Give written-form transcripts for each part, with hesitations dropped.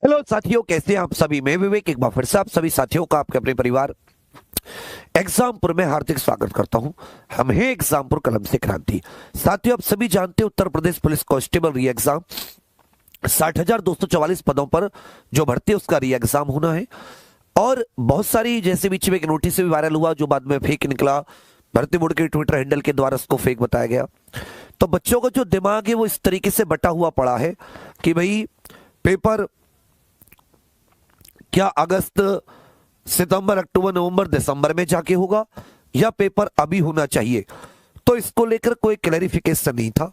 Hello साथियों, कैसे हैं आप सभी। मैं विवेक एक बार फिर से आप सभी साथियों का आपके अपने परिवार एग्जामपुर में हार्दिक स्वागत करता हूं। हम हैं एग्जामपुर कलम से क्रांति। साथियों, आप सभी जानते हैं उत्तर Pradesh police constable re exam 60,244 पदों पर जो भर्ती है उसका री एग्जाम होना है। और बहुत सारी जैसे बीच में एक नोटिस भी वायरल हुआ जो बाद में फेक निकला, भर्ती बोर्ड के ट्विटर हैंडल के द्वारा उसको फेक बताया गया। तो बच्चों का जो दिमाग है वो इस तरीके से बटा हुआ पड़ा है कि भाई पेपर क्या अगस्त, सितंबर, अक्टूबर, नवंबर, दिसंबर में जाके होगा या पेपर अभी होना चाहिए। तो इसको लेकर कोई क्लैरिफिकेशन नहीं था,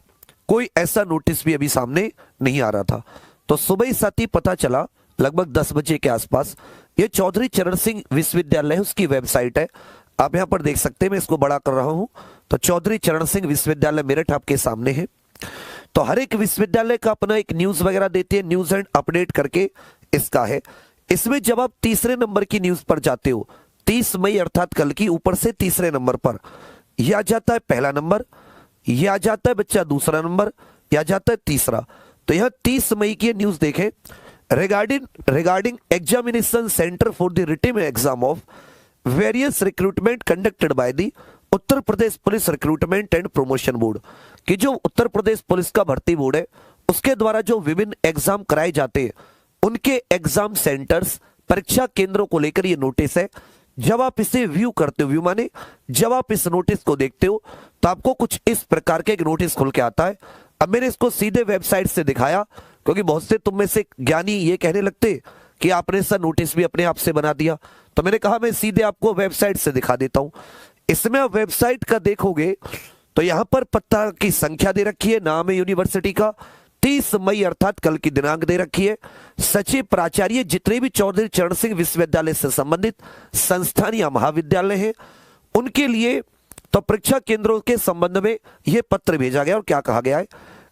कोई ऐसा नोटिस भी अभी सामने नहीं आ रहा था। तो सुबह ही साथ ही पता चला लगभग 10 बजे के आसपास, ये चौधरी चरण सिंह विश्वविद्यालय है, उसकी वेबसाइट है, आप यहां पर देख सकते हैं। मैं इसको बड़ा कर रहा हूं तो चौधरी चरण सिंह विश्वविद्यालय मेरठ आपके सामने है। तो हर एक विश्वविद्यालय का अपना एक न्यूज वगैरह देते हैं, न्यूज एंड अपडेट करके इसका है। इसमें जब आप तीसरे नंबर की न्यूज पर जाते हो, 30 मई अर्थात कल की, ऊपर से तीसरे नंबर पर यह आ जाता है पहला नंबर, यह आ जाता है बच्चा दूसरा नंबर, यह आ जाता है तीसरा। तो यह 30 मई की न्यूज देखें, regarding examination centre for the written exam of various recruitment conducted by the Uttar Pradesh police recruitment and promotion board, कि जो उत्तर प्रदेश पुलिस का भर्ती बोर्ड है उसके द्वारा जो विभिन्न एग्जाम कराए जाते हैं उनके एग्जाम सेंटर्स, परीक्षा केंद्रों को लेकर ये नोटिस है। जब आप इसे व्यू करते हो, व्यू माने जब आप इस नोटिस को देखते हो तो आपको कुछ इस प्रकार के एक नोटिस खुल के आता है। अब मैंने इसको सीधे वेबसाइट से दिखाया क्योंकि बहुत से तुम में से ज्ञानी ये कहने लगते कि आपने सर नोटिस भी अपने आप से बना दिया, तो मैंने कहा मैं सीधे आपको वेबसाइट से दिखा देता हूं। इसमें आप वेबसाइट का देखोगे तो यहां पर पत्ता की संख्या दे रखी है, नाम है यूनिवर्सिटी का, 30 मई अर्थात कल की दिनांक दे रखी है, सचिव, प्राचार्य, जितने भी चौधरी चरण सिंह विश्वविद्यालय से संबंधित संस्थान या महाविद्यालय हैं उनके लिए तो परीक्षा केंद्रों के संबंध में यह पत्र भेजा गया। और क्या कहा गया है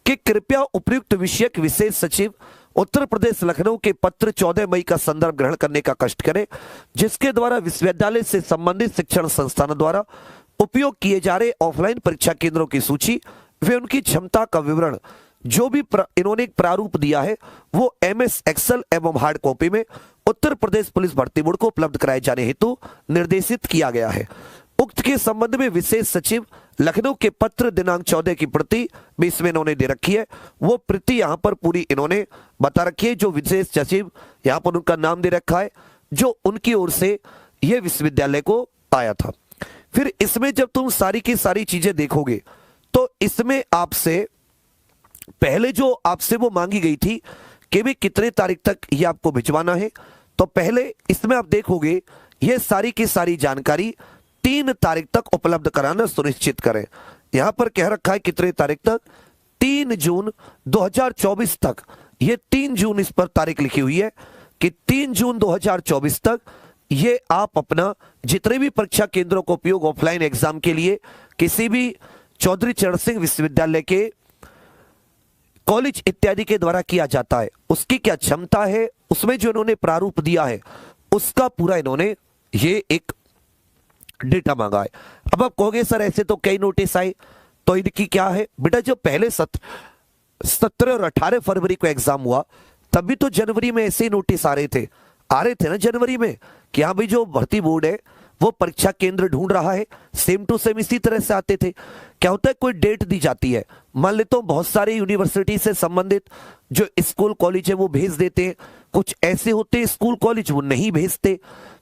कि कृपया उपयुक्त विषयक विशेष सचिव उत्तर प्रदेश लखनऊ के पत्र 14 मई का संदर्भ ग्रहण करने का कष्ट करें, जिसके द्वारा विश्वविद्यालय से संबंधित शिक्षण संस्थानों द्वारा उपयोग किए जा रहे ऑफलाइन परीक्षा केंद्रों की सूची वे उनकी क्षमता का विवरण जो भी इन्होंने एक प्रारूप दिया है वो MS एक्सेल एवं हार्ड कॉपी में उत्तर प्रदेश पुलिस भर्ती बोर्ड को उपलब्ध कराए जाने हेतु निर्देशित किया गया है। उक्त के संबंध में विशेष सचिव लखनऊ के पत्र दिनांक 14 की प्रति भी इसमें इन्होंने दे रखी है, वो प्रति यहां पर पूरी इन्होंने बता रखी है। जो विशेष सचिव यहां पर उनका नाम दे रखा है जो उनकी ओर से यह विश्वविद्यालय को आया था। फिर इसमें जब तुम सारी की सारी चीजें देखोगे तो इसमें आपसे पहले जो आपसे वो मांगी गई थी कि भी कितने तारीख तक ये आपको भिजवाना है, तो पहले इसमें आप देखोगे ये सारी की सारी जानकारी 3 तारीख तक उपलब्ध कराना सुनिश्चित करें। यहां पर कह रखा है कितने तारीख तक, 3 जून 2024 तक। ये 3 जून इस पर तारीख लिखी हुई है कि 3 जून 2024 तक ये आप अपना जितने भी परीक्षा केंद्रों का उपयोग ऑफलाइन एग्जाम के लिए किसी भी चौधरी चरण सिंह विश्वविद्यालय के कॉलेज इत्यादि के द्वारा किया जाता है उसकी क्या क्षमता है, उसमें जो इन्होंने प्रारूप दिया है उसका पूरा इन्होंने ये एक डेटा मांगा है। अब आप कहोगे सर ऐसे तो कई नोटिस आए, तो इनकी क्या है बेटा। जो पहले 17 और 18 फरवरी को एग्जाम हुआ तब भी तो जनवरी में ऐसे ही नोटिस आ रहे थे ना जनवरी में, कि हाँ भाई जो भर्ती बोर्ड है वो परीक्षा केंद्र ढूंढ रहा है, सेम टू सेम इसी तरह से आते थे। क्या होता है कोई डेट दी जाती है, मान लेता हूं बहुत सारे यूनिवर्सिटी से संबंधित जो स्कूल कॉलेज है वो भेज देते हैं, कुछ ऐसे होते हैं स्कूल कॉलेज वो नहीं भेजते,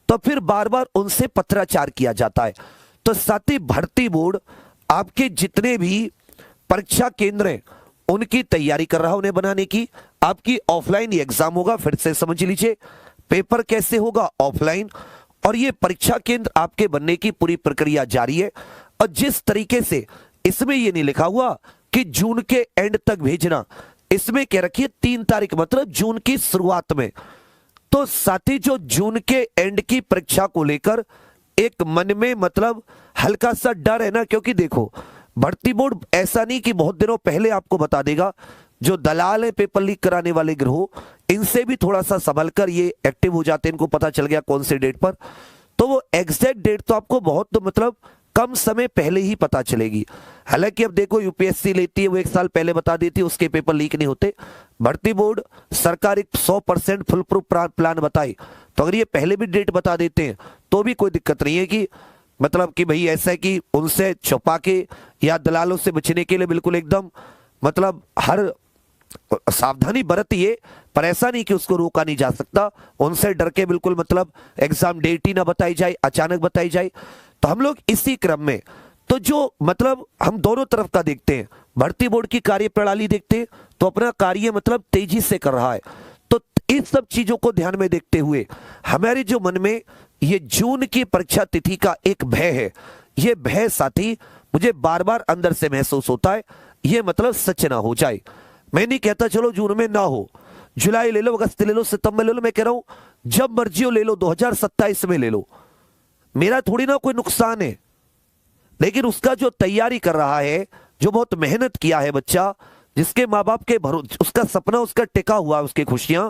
तो फिर बार बार उनसे पत्राचार किया जाता है। तो साथ ही भर्ती बोर्ड आपके जितने भी परीक्षा केंद्र हैं उनकी तैयारी कर रहा है उन्हें बनाने की। आपकी ऑफलाइन एग्जाम होगा, फिर से समझ लीजिए पेपर कैसे होगा, ऑफलाइन, और ये परीक्षा केंद्र आपके बनने की पूरी प्रक्रिया जारी है। और जिस तरीके से इसमें ये नहीं लिखा हुआ कि जून के एंड तक भेजना, इसमें कह रखिए 3 तारीख मतलब जून की शुरुआत में। तो साथ ही जो जून के एंड की परीक्षा को लेकर एक मन में मतलब हल्का सा डर है ना, क्योंकि देखो भर्ती बोर्ड ऐसा नहीं कि बहुत दिनों पहले आपको बता देगा। जो दलाल है पेपर लीक कराने वाले गिरोह, इनसे भी थोड़ा सा संभल कर ये एक्टिव हो जाते हैं, इनको पता चल गया कौन से डेट पर, तो वो एग्जैक्ट डेट तो आपको बहुत मतलब कम समय पहले ही पता चलेगी। हालांकि अब देखो यूपीएससी लेती है, वो एक साल पहले बता देती है, उसके पेपर लीक नहीं होते। भर्ती बोर्ड सरकार एक 100% फुल प्रूफ प्लान बताए, तो अगर ये पहले भी डेट बता देते हैं तो भी कोई दिक्कत नहीं है कि मतलब कि भाई ऐसा है कि उनसे छुपा के या दलालों से बचने के लिए बिल्कुल एकदम मतलब हर सावधानी बरतिए, पर ऐसा नहीं कि उसको रोका नहीं जा सकता। उनसे डर के बिल्कुल मतलब एग्जाम डेट ही ना बताई जाए, अचानक बताई जाए। तो हम लोग इसी क्रम में तो जो मतलब हम दोनों तरफ का देखते हैं, भर्ती बोर्ड की कार्य प्रणाली देखते हैं तो अपना कार्य मतलब तेजी से कर रहा है। तो इन सब चीजों को ध्यान में देखते हुए हमारे जो मन में ये जून की परीक्षा तिथि का एक भय है, ये भय साथी मुझे बार बार अंदर से महसूस होता है, ये मतलब सच ना हो जाए। मैं नहीं कहता चलो जून में ना हो, जुलाई ले लो, अगस्त ले लो, सितंबर ले लो, मैं कह रहा हूं जब मर्जी हो ले लो, 2027 में ले लो, मेरा थोड़ी ना कोई नुकसान है। लेकिन उसका जो तैयारी कर रहा है, जो बहुत मेहनत किया है बच्चा, जिसके माँ बाप के भरोसे उसका सपना उसका टिका हुआ, उसकी खुशियां,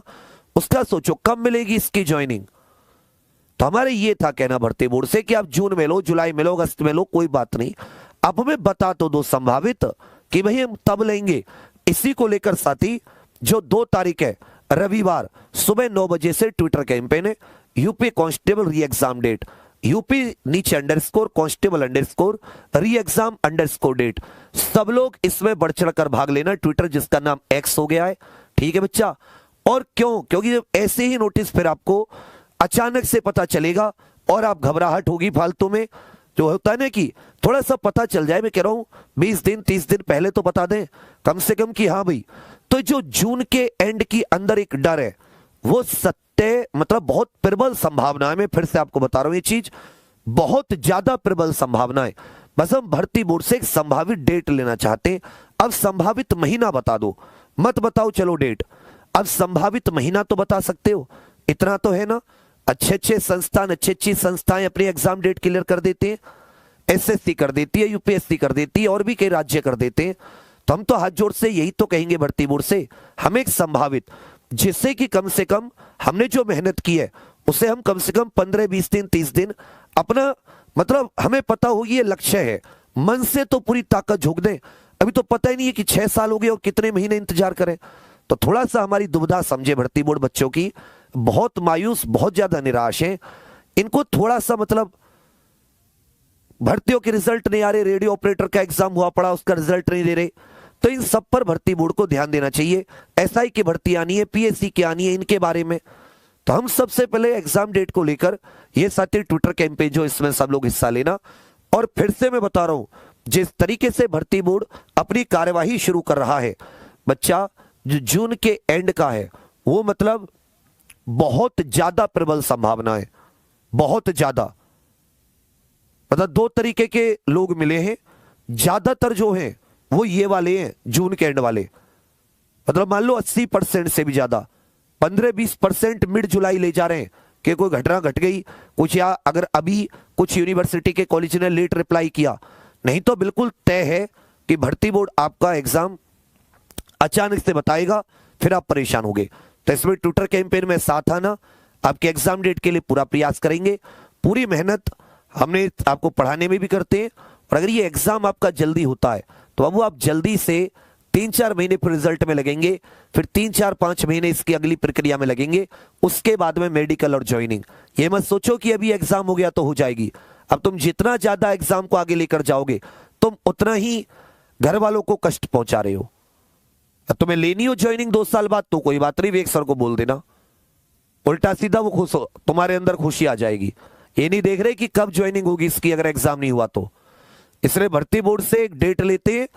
उसका सोचो कब मिलेगी इसकी ज्वाइनिंग। तो हमारे ये था कहना भर्ती बोर्ड से कि आप जून में लो, जुलाई में लो, अगस्त में लो, कोई बात नहीं, अब हमें बता तो दो संभावित कि भाई हम तब लेंगे। इसी को लेकर साथी जो 2 तारीख है रविवार सुबह 9 बजे से ट्विटर कैंपेन है, UP constable re exam date, UP नीचे underscore constable underscore re exam underscore date. सब लोग इसमें बढ़ चढ़कर भाग लेना। ट्विटर जिसका नाम एक्स हो गया है, ठीक है बच्चा। और क्यों? क्योंकि जब ऐसे ही नोटिस फिर आपको अचानक से पता चलेगा और आप घबराहट होगी फालतू में, जो होता है ना कि थोड़ा सा पता चल जाए। मैं कह रहा हूं 20 दिन 30 दिन पहले तो बता दें कम से कम कि हाँ भाई। तो जो जून के एंड की अंदर एक डर है, वो सत्य मतलब बहुत प्रबल संभावना है। मैं फिर से आपको बता रहा हूं ये चीज बहुत ज्यादा प्रबल संभावना है। बस हम भर्ती बोर्ड से एक संभावित डेट लेना चाहते हैं। अब संभावित महीना बता दो, मत बताओ चलो डेट, अब संभावित महीना तो बता सकते हो, इतना तो है ना। अच्छे अच्छे संस्थान, अच्छी अच्छी संस्थाएं अपनी एग्जाम डेट क्लियर कर देते हैं, एसएससी कर देती है, यूपीएससी कर देती है, और भी कई राज्य कर देते हैं। तो हम तो हाथ जोड़ से यही तो कहेंगे भर्ती बोर्ड से, हमें एक संभावित, जिससे कि कम से कम हमने जो मेहनत की है उसे हम कम से कम 15-20 दिन 30 दिन अपना मतलब हमें पता होगी ये लक्ष्य है, मन से तो पूरी ताकत झोंक दें। अभी तो पता ही नहीं है कि 6 साल हो गए और कितने महीने इंतजार करें। तो थोड़ा सा हमारी दुविधा समझे भर्ती बोर्ड बच्चों की, बहुत मायूस, बहुत ज्यादा निराश हैं। इनको थोड़ा सा मतलब भर्तियों के रिजल्ट नहीं आ रहे, रेडियो ऑपरेटर का एग्जाम हुआ पड़ा उसका रिजल्ट नहीं दे रहे, तो इन सब पर भर्ती बोर्ड को ध्यान देना चाहिए। एसआई की भर्ती आनी है, पीएससी की आनी है, इनके बारे में तो हम सबसे पहले एग्जाम डेट को लेकर ये साथी ट्विटर कैंपेन जो इसमें सब लोग हिस्सा लेना। और फिर से मैं बता रहा हूं जिस तरीके से भर्ती बोर्ड अपनी कार्यवाही शुरू कर रहा है बच्चा, जो जून के एंड का है वो मतलब बहुत ज्यादा प्रबल संभावना है, बहुत ज्यादा। मतलब 2 तरीके के लोग मिले हैं, ज्यादातर जो हैं वो ये वाले हैं जून के एंड वाले, मतलब मान लो 80% से भी ज्यादा, 15-20% मिड जुलाई ले जा रहे हैं कि कोई घटना घट गई कुछ, या अगर अभी कुछ यूनिवर्सिटी के कॉलेज ने लेट रिप्लाई किया, नहीं तो बिल्कुल तय है कि भर्ती बोर्ड आपका एग्जाम अचानक से बताएगा, फिर आप परेशान होंगे। तो इसमें ट्विटर कैंपेन में साथ आना, आपके एग्जाम डेट के लिए पूरा प्रयास करेंगे, पूरी मेहनत हमने आपको पढ़ाने में भी करते हैं। और अगर ये एग्जाम आपका जल्दी होता है तो अब आप जल्दी से 3-4 महीने फिर रिजल्ट में लगेंगे, फिर 3-4-5 महीने इसकी अगली प्रक्रिया में लगेंगे, उसके बाद में मेडिकल और ज्वाइनिंग। ये मत सोचो कि अभी एग्जाम हो गया तो हो जाएगी। अब तुम जितना ज्यादा एग्जाम को आगे लेकर जाओगे तुम उतना ही घर वालों को कष्ट पहुंचा रहे हो। तुम्हें लेनी हो ज्वाइनिंग 2 साल बाद तो कोई बात नहीं, विवेक सर को बोल देना, उल्टा सीधा वो खुश हो, तुम्हारे अंदर खुशी आ जाएगी। ये नहीं देख रहे कि कब ज्वाइनिंग होगी इसकी अगर एग्जाम नहीं हुआ तो। इसलिए भर्ती बोर्ड से एक डेट लेते हैं।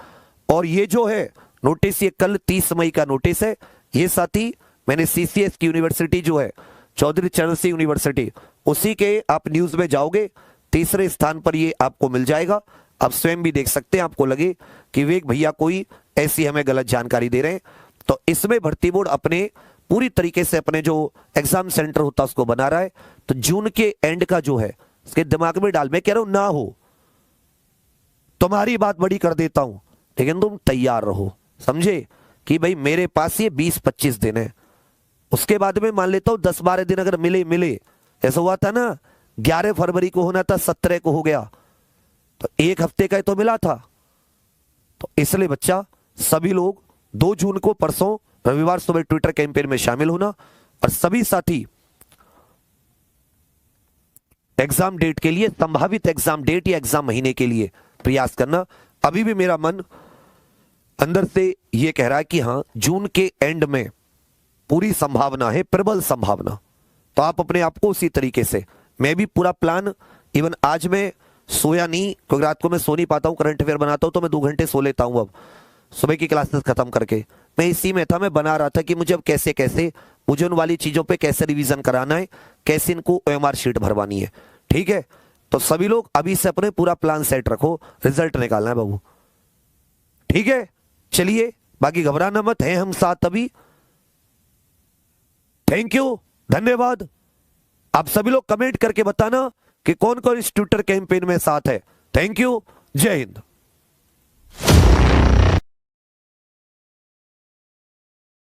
और ये जो है नोटिस, ये कल 30 मई का नोटिस है। ये साथी मैंने सीसीएस की यूनिवर्सिटी जो है चौधरी चरण सिंह यूनिवर्सिटी, उसी के आप न्यूज में जाओगे 3रे स्थान पर ये आपको मिल जाएगा। आप स्वयं भी देख सकते हैं, आपको लगे कि विवेक भैया कोई ऐसी हमें गलत जानकारी दे रहे हैं। तो इसमें भर्ती बोर्ड अपने पूरी तरीके से अपने जो एग्जाम सेंटर होता है उसको बना रहा है। तो जून के एंड का जो है उसके दिमाग में डाल, मैं कह रहा हूं ना हो, तुम्हारी बात बड़ी कर देता हूं, लेकिन तुम तैयार रहो, समझे कि भाई मेरे पास ये 20-25 दिन है, उसके बाद में मान लेता हूं 10-12 दिन अगर मिले। ऐसा हुआ था ना 11 फरवरी को होना था, 17 को हो गया, तो 1 हफ्ते का तो मिला था। तो इसलिए बच्चा सभी लोग 2 जून को परसों रविवार सुबह ट्विटर कैंपेन में शामिल होना और सभी साथी एग्जाम डेट के लिए, संभावित एग्जाम डेट या एग्जाम महीने के लिए प्रयास करना। अभी भी मेरा मन अंदर से यह कह रहा है कि हां, जून के एंड में पूरी संभावना है, प्रबल संभावना। तो आप अपने आप को उसी तरीके से, मैं भी पूरा प्लान, इवन आज मैं सोया नहीं क्योंकि रात को मैं सो नहीं पाता हूं, करंट अफेयर बनाता हूं तो मैं 2 घंटे सो लेता हूं। अब सुबह की क्लासेस खत्म करके मैं इसी में था, मैं बना रहा था कि मुझे अब कैसे कैसे मुझे उन वाली चीजों पे कैसे रिवीजन कराना है, कैसे इनको OMR शीट भरवानी है। ठीक है, तो सभी लोग अभी से अपने पूरा प्लान सेट रखो, रिजल्ट निकालना है बाबू। ठीक है, चलिए, बाकी घबराना मत, है हम साथ अभी। थैंक यू, धन्यवाद। आप सभी लोग कमेंट करके बताना कि कौन कौन इस ट्विटर कैंपेन में साथ है। थैंक यू, जय हिंद।